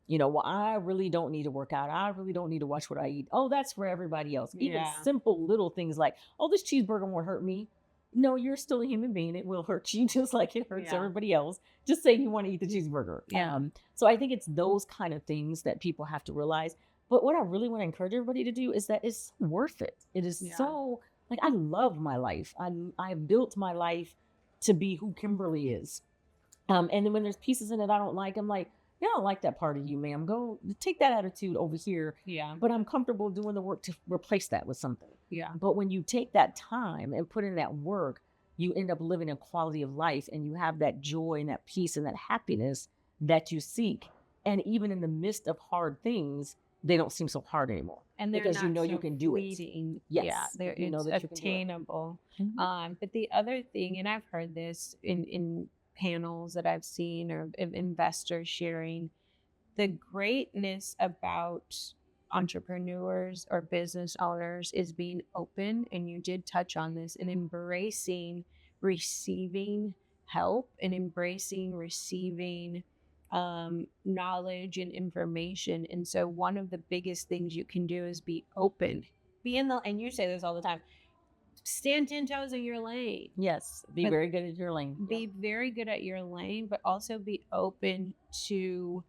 Well, I really don't need to work out. I really don't need to watch what I eat. Oh, that's for everybody else. Even simple little things like, oh, this cheeseburger won't hurt me. No, you're still a human being. It will hurt you just like it hurts everybody else. Just say you want to eat the cheeseburger. Yeah. So I think it's those kind of things that people have to realize. But what I really want to encourage everybody to do is that it's worth it. It is so, like, I love my life. I've built my life to be who Kimberly is. And then when there's pieces in it I don't like, I'm like, yeah, I don't like that part of you, ma'am. Go take that attitude over here. Yeah. But I'm comfortable doing the work to replace that with something. Yeah. But when you take that time and put in that work, you end up living a quality of life and you have that joy and that peace and that happiness that you seek. And even in the midst of hard things, they don't seem so hard anymore. And because you know you can do fleeting. It. Yes. Yeah, it's obtainable. Mm-hmm. But the other thing, and I've heard this in panels that I've seen or investors sharing, the greatness about entrepreneurs or business owners is being open, and you did touch on this, and embracing receiving help and embracing receiving knowledge and information. And so one of the biggest things you can do is be open, and you say this all the time, stand 10 toes in your lane. Yes. Be very good at your lane. Be very good at your lane, but also be open to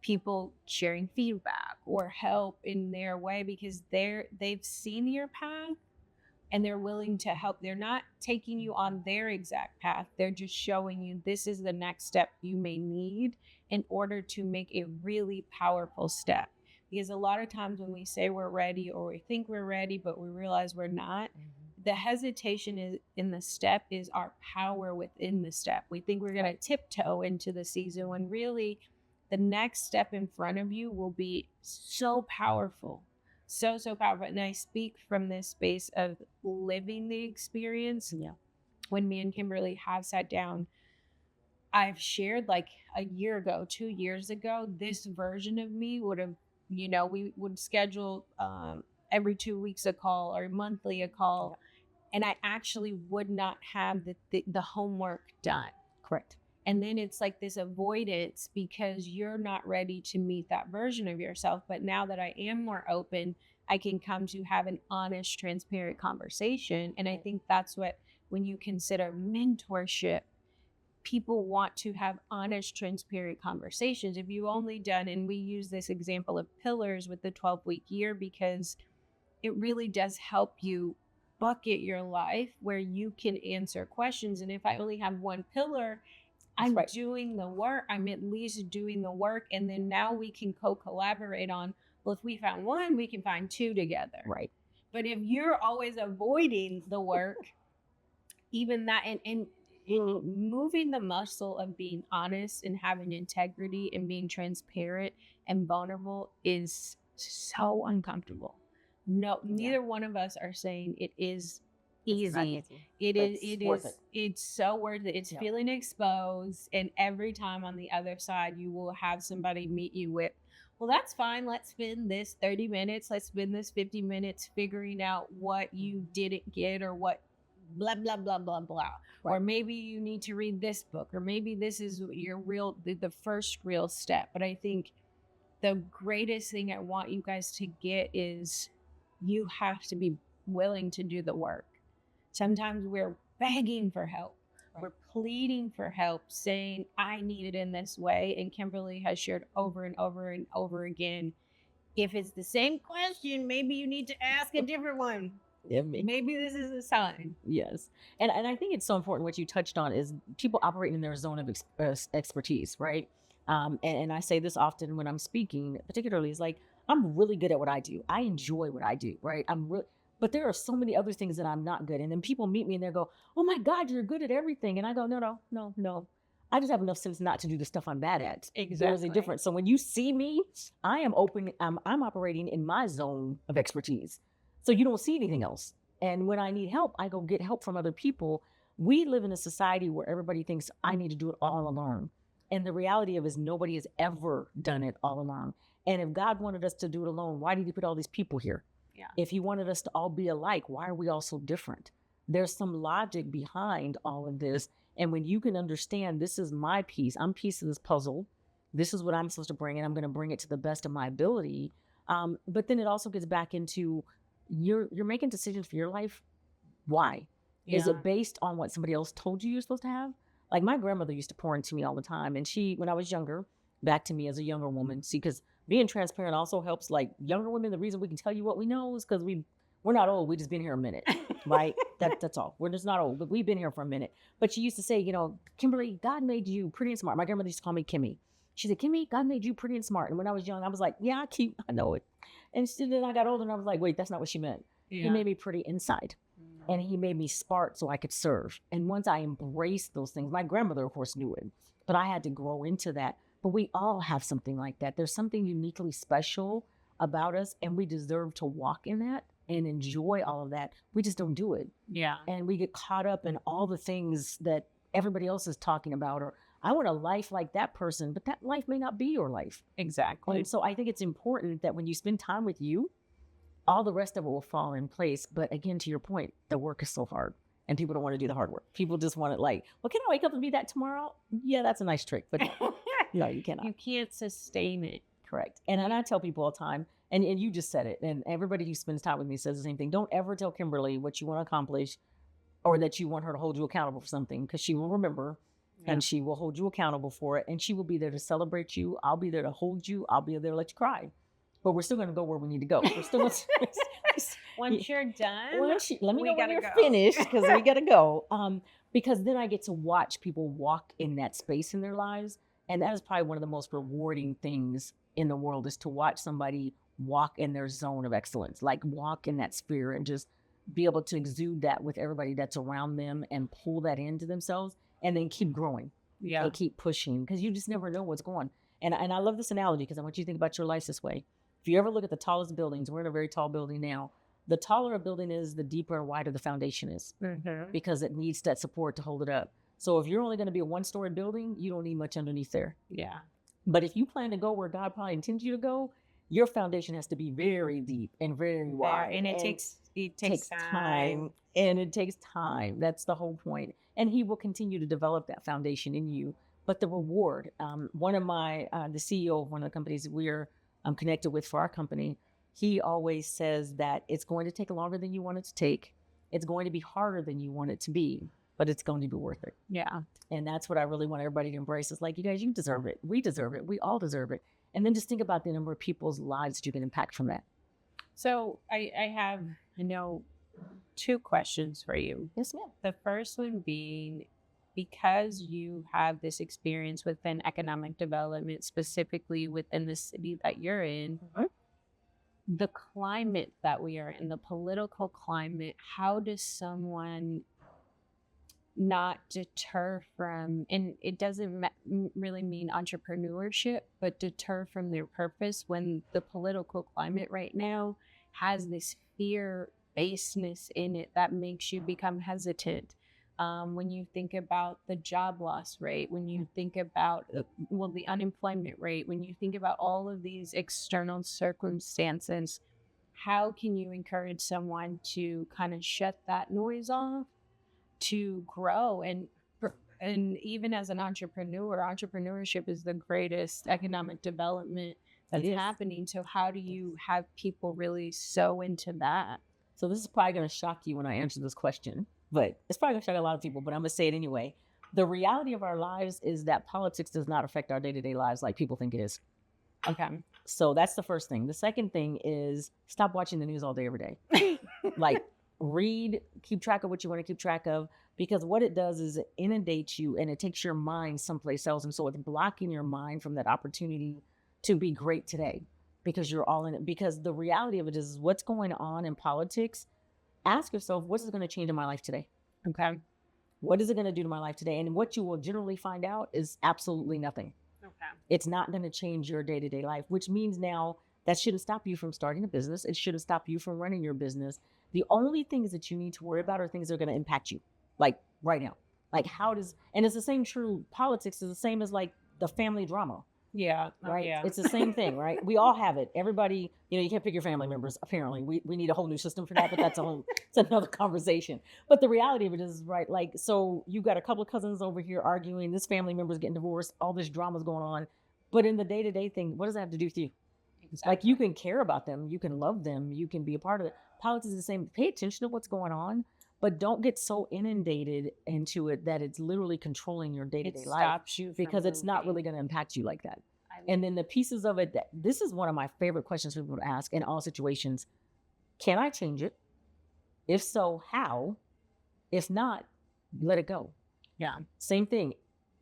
people sharing feedback or help in their way because they've seen your path and they're willing to help. They're not taking you on their exact path. They're just showing you this is the next step you may need in order to make a really powerful step. Because a lot of times when we say we're ready or we think we're ready, but we realize we're not, the hesitation is in the step is our power within the step. We think we're going to tiptoe into the season when really the next step in front of you will be so powerful, So, so powerful. And I speak from this space of living the experience. Yeah. When me and Kimberly have sat down, I've shared like a year ago, 2 years ago, this version of me would have, we would schedule every 2 weeks a call or monthly a call. And I actually would not have the homework done. Correct. And then it's like this avoidance because you're not ready to meet that version of yourself. But now that I am more open, I can come to have an honest, transparent conversation. And I think that's what, when you consider mentorship, people want to have honest, transparent conversations. If you only done, and we use this example of pillars with the 12-week year, because it really does help you bucket your life where you can answer questions. And if I only have one pillar, I'm doing the work. I'm at least doing the work. And then now we can co-collaborate on, well, if we found one, we can find two together. Right. But if you're always avoiding the work, even that, and moving the muscle of being honest and having integrity and being transparent and vulnerable is so uncomfortable. No, neither one of us are saying it is easy. It's so worth it. It's feeling exposed. And every time on the other side, you will have somebody meet you with, well, that's fine. Let's spend this 30 minutes. Let's spend this 50 minutes figuring out what you didn't get or what blah, blah, blah, blah, blah. Right. Or maybe you need to read this book, or maybe this is your the first real step. But I think the greatest thing I want you guys to get is you have to be willing to do the work. Sometimes we're begging for help. Right. We're pleading for help, saying, I need it in this way. And Kimberly has shared over and over and over again, if it's the same question, maybe you need to ask a different one. Maybe this is a sign. Yes. And I think it's so important what you touched on is people operating in their zone of expertise, right? And I say this often when I'm speaking, particularly, is like, I'm really good at what I do. I enjoy what I do, right? But there are so many other things that I'm not good. And then people meet me and they go, oh my God, you're good at everything. And I go, no. I just have enough sense not to do the stuff I'm bad at. Exactly. There's a difference. So when you see me, I am open. I'm operating in my zone of expertise. So you don't see anything else. And when I need help, I go get help from other people. We live in a society where everybody thinks I need to do it all alone. And the reality of it is nobody has ever done it all alone. And if God wanted us to do it alone, why did he put all these people here? Yeah. If he wanted us to all be alike, why are we all so different? There's some logic behind all of this. And when you can understand, this is my piece, I'm a piece of this puzzle. This is what I'm supposed to bring, and I'm going to bring it to the best of my ability. But then it also gets back into you're making decisions for your life. Why? Yeah. Is it based on what somebody else told you you're supposed to have? Like my grandmother used to pour into me all the time. And she, when I was younger, back to me as a younger woman, see, because being transparent also helps like younger women. The reason we can tell you what we know is because we're not old. We just been here a minute, right? That's all. We're just not old, but we've been here for a minute. But she used to say, Kimberly, God made you pretty and smart. My grandmother used to call me Kimmy. She said, Kimmy, God made you pretty and smart. And when I was young, I was like, yeah, I know it. And then I got older and I was like, wait, that's not what she meant. Yeah. He made me pretty inside. And he made me smart so I could serve. And once I embraced those things, my grandmother, of course, knew it, but I had to grow into that. But we all have something like that. There's something uniquely special about us, and we deserve to walk in that and enjoy all of that. We just don't do it. Yeah. And we get caught up in all the things that everybody else is talking about, or I want a life like that person, but that life may not be your life. Exactly. And so I think it's important that when you spend time with you, all the rest of it will fall in place. But again, to your point, the work is so hard and people don't want to do the hard work. People just want it like, well, can I wake up and be that tomorrow? Yeah, that's a nice trick, but no, you cannot. You can't sustain it. Correct. And I tell people all the time, and you just said it, and everybody who spends time with me says the same thing. Don't ever tell Kimberly what you want to accomplish or that you want her to hold you accountable for something, because she will remember and she will hold you accountable for it. And she will be there to celebrate you. I'll be there to hold you. I'll be there to let you cry. But we're still going to go where we need to go. We're still going to... Once you're done, let me know when you're finished, because we got to go. Because then I get to watch people walk in that space in their lives. And that is probably one of the most rewarding things in the world, is to watch somebody walk in their zone of excellence, like walk in that sphere and just be able to exude that with everybody that's around them and pull that into themselves and then keep growing. Yeah. And keep pushing, because you just never know what's going on. And I love this analogy, because I want you to think about your life this way. If you ever look at the tallest buildings, we're in a very tall building now. The taller a building is, the deeper and wider the foundation is, because it needs that support to hold it up. So if you're only going to be a 1-story building, you don't need much underneath there. Yeah. But if you plan to go where God probably intends you to go, your foundation has to be very deep and very wide. And it takes time. And it takes time. That's the whole point. And he will continue to develop that foundation in you. But the reward, one of my, the CEO of one of the companies we're connected with for our company, he always says that it's going to take longer than you want it to take. It's going to be harder than you want it to be, but it's going to be worth it. Yeah. And that's what I really want everybody to embrace. It's like, you guys, you deserve it. We deserve it. We all deserve it. And then just think about the number of people's lives that you can impact from that. So I know 2 questions for you. Yes, ma'am. The first one being, because you have this experience within economic development, specifically within the city that you're in, the climate that we are in, the political climate, how does someone not deter from, and it doesn't really mean entrepreneurship, but deter from their purpose when the political climate right now has this fear basedness in it that makes you become hesitant? When you think about the job loss rate, when you think about, the unemployment rate, when you think about all of these external circumstances, how can you encourage someone to kind of shut that noise off, to grow? And even as an entrepreneur, entrepreneurship is the greatest economic development that's happening. So how do you have people really so into that? So this is probably going to shock you when I answer this question, but it's probably going to shock a lot of people, but I'm going to say it anyway. The reality of our lives is that politics does not affect our day-to-day lives like people think it is. Okay. So that's the first thing. The second thing is stop watching the news all day, every day. Like, read, keep track of what you want to keep track of, because what it does is it inundates you and it takes your mind someplace else. And so it's blocking your mind from that opportunity to be great today, because you're all in it. Because the reality of it is, what's going on in politics, ask yourself, what is going to change in my life today? Okay. What is it going to do to my life today? And what you will generally find out is absolutely nothing. Okay. It's not going to change your day-to-day life, which means now that shouldn't stop you from starting a business. It shouldn't stop you from running your business. The only things that you need to worry about are things that are going to impact you, like right now. Like, and it's the same true, politics is the same as like the family drama. Yeah. Right. Yeah. It's the same thing, right? We all have it. Everybody, you can't pick your family members. Apparently we need a whole new system for that, but it's another conversation. But the reality of it is, right, like, so you've got a couple of cousins over here arguing, this family member's getting divorced, all this drama's going on. But in the day-to-day thing, what does that have to do with you? Exactly. Like, you can care about them, you can love them, you can be a part of it. Politics is the same. Pay attention to what's going on, but don't get so inundated into it that it's literally controlling your day-to-day life. Stops you, because it's not really going to impact you like that. And then the pieces of it, this is one of my favorite questions people to ask in all situations. Can I change it? If so, how? If not, let it go. Yeah. Same thing.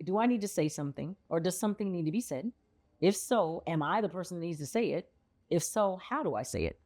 Do I need to say something, or does something need to be said? If so, am I the person that needs to say it? If so, how do I say it?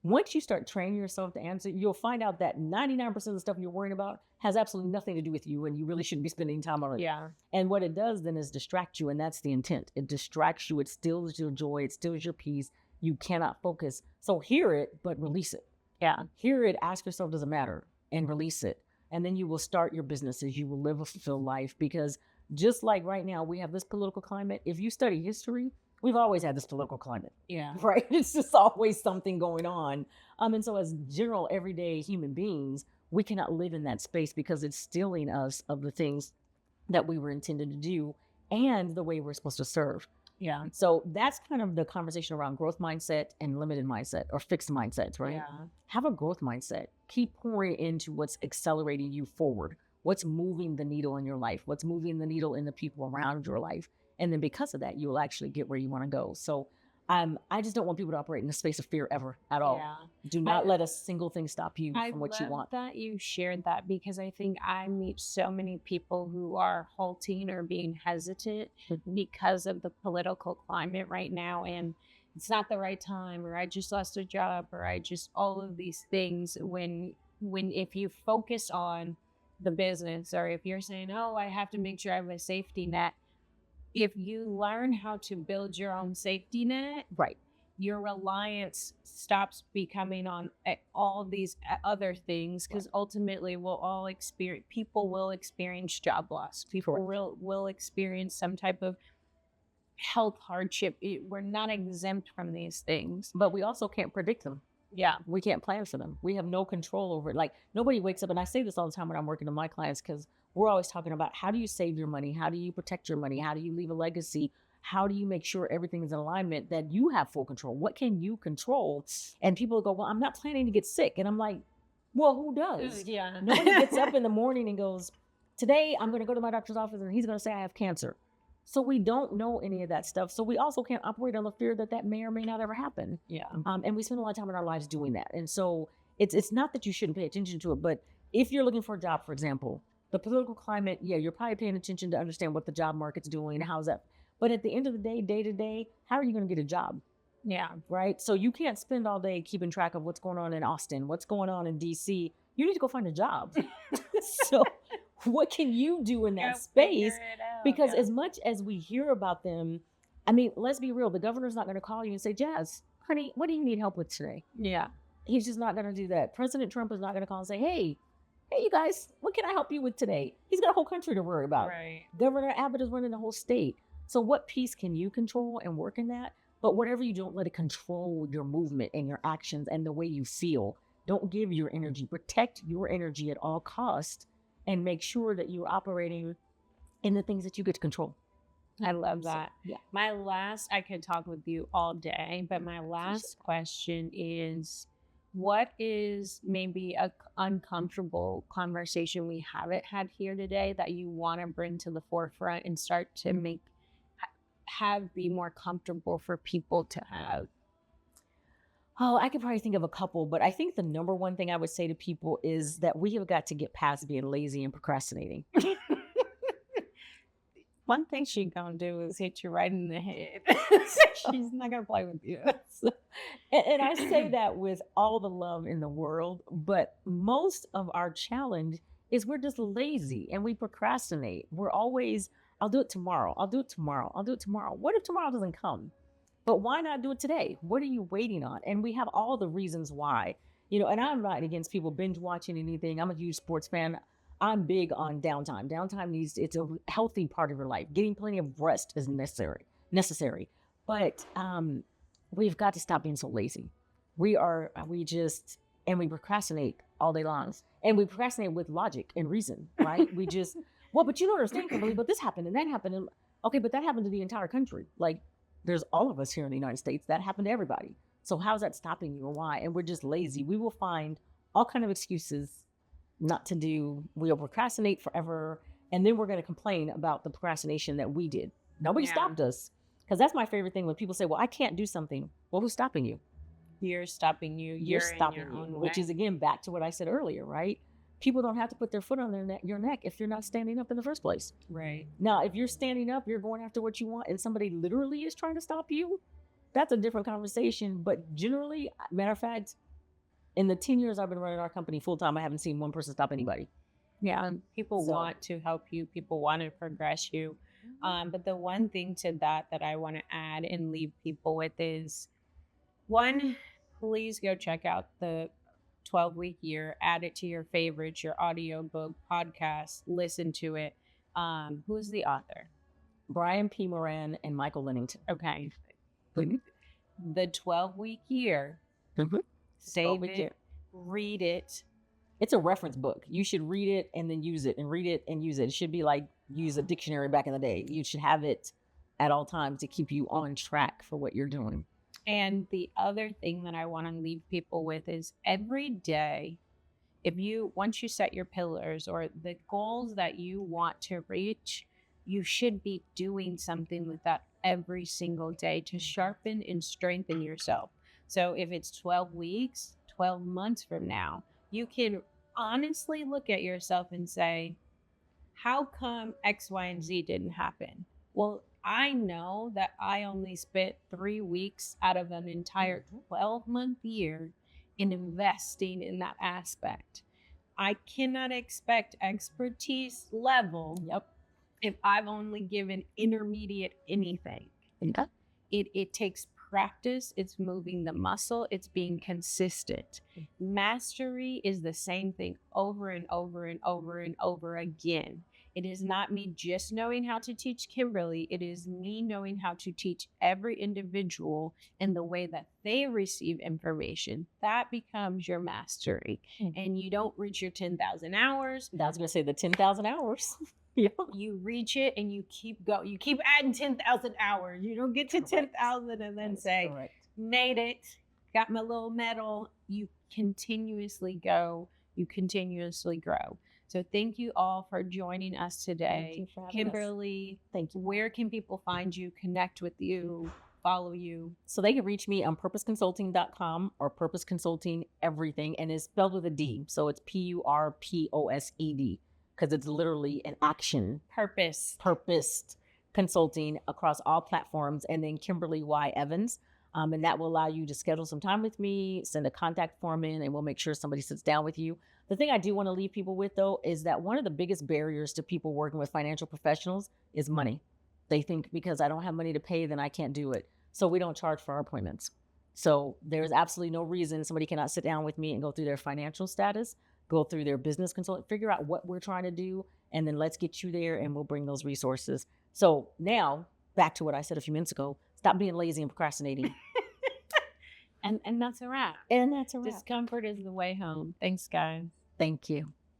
Once you start training yourself to answer, you'll find out that 99% of the stuff you're worrying about has absolutely nothing to do with you, and you really shouldn't be spending time on it. Yeah. And what it does then is distract you, and that's the intent. It distracts you. It steals your joy. It steals your peace. You cannot focus. So hear it, but release it. Yeah. Hear it, ask yourself, does it matter? And release it. And then you will start your businesses. You will live a fulfilled life, because just like right now, we have this political climate. If you study history, we've always had this political climate. Yeah. Right? It's just always something going on. And so as general everyday human beings, we cannot live in that space, because it's stealing us of the things that we were intended to do and the way we're supposed to serve. Yeah. So that's kind of the conversation around growth mindset and limited mindset, or fixed mindsets, right? Yeah. Have a growth mindset. Keep pouring into what's accelerating you forward. What's moving the needle in your life? What's moving the needle in the people around your life? And then because of that, you'll actually get where you want to go. So I just don't want people to operate in the space of fear ever at all. Yeah. Do not let a single thing stop you from what you want. I love that you shared that, because I think I meet so many people who are halting or being hesitant because of the political climate right now. And it's not the right time, or I just lost a job, or I just, all of these things. When if you focus on the business, or if you're saying, oh, I have to make sure I have a safety net, if you learn how to build your own safety net, right, your reliance stops becoming on all these other things, because ultimately people will experience job loss. People will experience some type of health hardship. We're not exempt from these things. But we also can't predict them. Yeah. We can't plan for them. We have no control over it. Like, nobody wakes up, and I say this all the time when I'm working with my clients, because we're always talking about how do you save your money? How do you protect your money? How do you leave a legacy? How do you make sure everything is in alignment, that you have full control? What can you control? And people go, well, I'm not planning to get sick. And I'm like, well, who does? Yeah. Nobody gets up in the morning and goes, today I'm going to go to my doctor's office and he's going to say I have cancer. So we don't know any of that stuff. So we also can't operate on the fear that that may or may not ever happen. Yeah. And we spend a lot of time in our lives doing that. And so it's not that you shouldn't pay attention to it, but if you're looking for a job, for example, the political climate, yeah, you're probably paying attention to understand what the job market's doing, how's that. But at the end of the day to day, how are you going to get a job? Yeah. Right. So you can't spend all day keeping track of what's going on in Austin, what's going on in DC. You need to go find a job. So what can you do in that space? Because as much as we hear about them, I mean, let's be real. The governor's not going to call you and say, Jas, honey, what do you need help with today? Yeah. He's just not going to do that. President Trump is not going to call and say, hey, you guys, what can I help you with today? He's got a whole country to worry about. Right. Governor Abbott is running the whole state. So what piece can you control and work in that? But whatever you don't let it control your movement and your actions and the way you feel. Don't give your energy. Protect your energy at all costs and make sure that you're operating in the things that you get to control. I love that. So, yeah. I could talk with you all day, but my last question is, what is maybe a uncomfortable conversation we haven't had here today that you want to bring to the forefront and start to make be more comfortable for people to have? Oh, I could probably think of a couple, but I think the number one thing I would say to people is that we have got to get past being lazy and procrastinating. One thing she's gonna do is hit you right in the head. She's not gonna play with you. And I say that with all the love in the world, but most of our challenge is we're just lazy and we procrastinate. We're always, I'll do it tomorrow. I'll do it tomorrow. I'll do it tomorrow. What if tomorrow doesn't come? But why not do it today? What are you waiting on? And we have all the reasons why, and I'm not against people binge watching anything. I'm a huge sports fan. I'm big on downtime. It's a healthy part of your life. Getting plenty of rest is necessary. But we've got to stop being so lazy. We procrastinate all day long. And we procrastinate with logic and reason, right? We just, but you don't understand, Kimberly, but this happened and that happened. And, okay, but that happened to the entire country. Like, there's all of us here in the United States. That happened to everybody. So how's that stopping you and why? And we're just lazy. We will find all kind of excuses not to do. We'll procrastinate forever. And then we're going to complain about the procrastination that we did. Nobody stopped us. Because that's my favorite thing when people say, well, I can't do something. Well, who's stopping you? You're stopping you. You're stopping your you, own which is, again, back to what I said earlier, right? People don't have to put their foot on your neck if you're not standing up in the first place. Right. Now, if you're standing up, you're going after what you want, and somebody literally is trying to stop you, that's a different conversation. But generally, matter of fact, in the 10 years I've been running our company full time, I haven't seen one person stop anybody. Yeah. People want to help you. People want to progress you. But the one thing to that I want to add and leave people with is, one, please go check out the 12-week year, add it to your favorites, your audiobook, podcast, listen to it. Who's the author? Brian P. Moran and Michael Lennington. Okay. The 12-week year, save it, read it. It's a reference book. You should read it and then use it and read it and use it. It should be like use a dictionary back in the day. You should have it at all times to keep you on track for what you're doing. And the other thing that I want to leave people with is every day, once you set your pillars or the goals that you want to reach, you should be doing something with that every single day to sharpen and strengthen yourself. So if it's 12 weeks, 12 months from now, you can honestly look at yourself and say, how come X, Y, and Z didn't happen? Well, I know that I only spent 3 weeks out of an entire 12-month year in investing in that aspect. I cannot expect expertise level if I've only given intermediate anything. Okay. It takes practice, it's moving the muscle, it's being consistent. Mastery is the same thing over and over and over and over again. It is not me just knowing how to teach Kimberly. It is me knowing how to teach every individual in the way that they receive information. That becomes your mastery. And you don't reach your 10,000 hours. I was going to say the 10,000 hours. Yeah. You reach it and you keep going. You keep adding 10,000 hours. You don't get to 10,000 and then say, made it, got my little medal. You continuously go. You continuously grow. So thank you all for joining us today. Thank you for having Kimberly, us. Thank you. Where can people find you, connect with you, follow you? So they can reach me on purposeconsulting.com or Purpose Consulting everything. And it's spelled with a D. So it's PURPOSED because it's literally an action. Purposed consulting across all platforms. And then Kimberly Y. Evans. And that will allow you to schedule some time with me, send a contact form in, and we'll make sure somebody sits down with you. The thing I do want to leave people with, though, is that one of the biggest barriers to people working with financial professionals is money. They think because I don't have money to pay, then I can't do it. So we don't charge for our appointments. So there's absolutely no reason somebody cannot sit down with me and go through their financial status, go through their business consult, figure out what we're trying to do, and then let's get you there and we'll bring those resources. So now, back to what I said a few minutes ago, stop being lazy and procrastinating. And that's a wrap. And that's a wrap. Discomfort is the way home. Thanks, guys. Thank you.